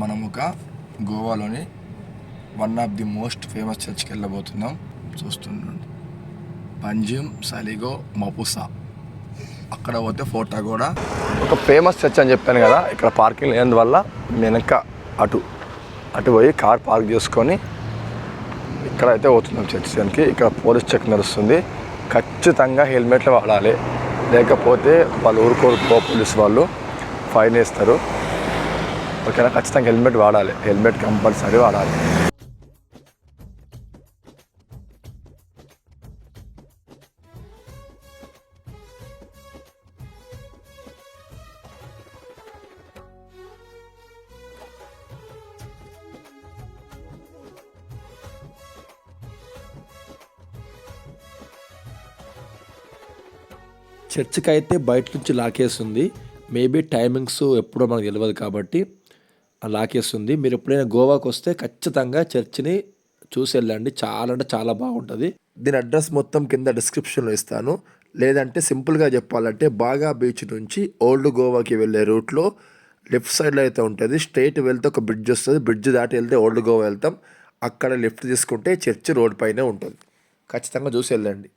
మనం ఒక గోవాలోని one of the most famous చర్చ్కి వెళ్ళబోతున్నాం. చూస్తుండండి, పంజిమ్ సలిగో మపుసా. అక్కడ పోతే ఫోటో కూడా ఒక ఫేమస్ చర్చ్ అని చెప్పాను కదా. ఇక్కడ పార్కింగ్ లేనందువల్ల వెనక అటు పోయి కార్ పార్క్ చేసుకొని ఇక్కడ అయితే పోతున్నాం చర్చ్ దానికి. ఇక్కడ పోలీస్ చెక్ నడుస్తుంది. ఖచ్చితంగా హెల్మెట్లు వాడాలి, లేకపోతే వాళ్ళు ఊరుకోరు పోలీస్ వాళ్ళు ఫైన్ వేస్తారు. ఓకేనా? ఖచ్చితంగా హెల్మెట్ వాడాలి, హెల్మెట్ కంపల్సరీ వాడాలి. చర్చ్కి అయితే బయట నుంచి లాకేస్తుంది. మేబీ టైమింగ్స్ ఎప్పుడో మనకు తెలియదు కాబట్టి లాకేస్తుంది. మీరు ఎప్పుడైనా గోవాకి వస్తే ఖచ్చితంగా చర్చ్ని చూసి వెళ్ళండి. చాలా అంటే చాలా బాగుంటుంది. దీని అడ్రస్ మొత్తం కింద డిస్క్రిప్షన్లో ఇస్తాను. లేదంటే సింపుల్గా చెప్పాలంటే బాగా బీచ్ నుంచి ఓల్డ్ గోవాకి వెళ్ళే రూట్లో లెఫ్ట్ సైడ్లో అయితే ఉంటుంది. స్ట్రైట్ వెళ్తే ఒక బ్రిడ్జ్ వస్తుంది. బ్రిడ్జ్ దాటి వెళ్తే ఓల్డ్ గోవా వెళ్తాం. అక్కడ లెఫ్ట్ తీసుకుంటే చర్చ్ రోడ్ పైనే ఉంటుంది. ఖచ్చితంగా చూసి వెళ్ళండి.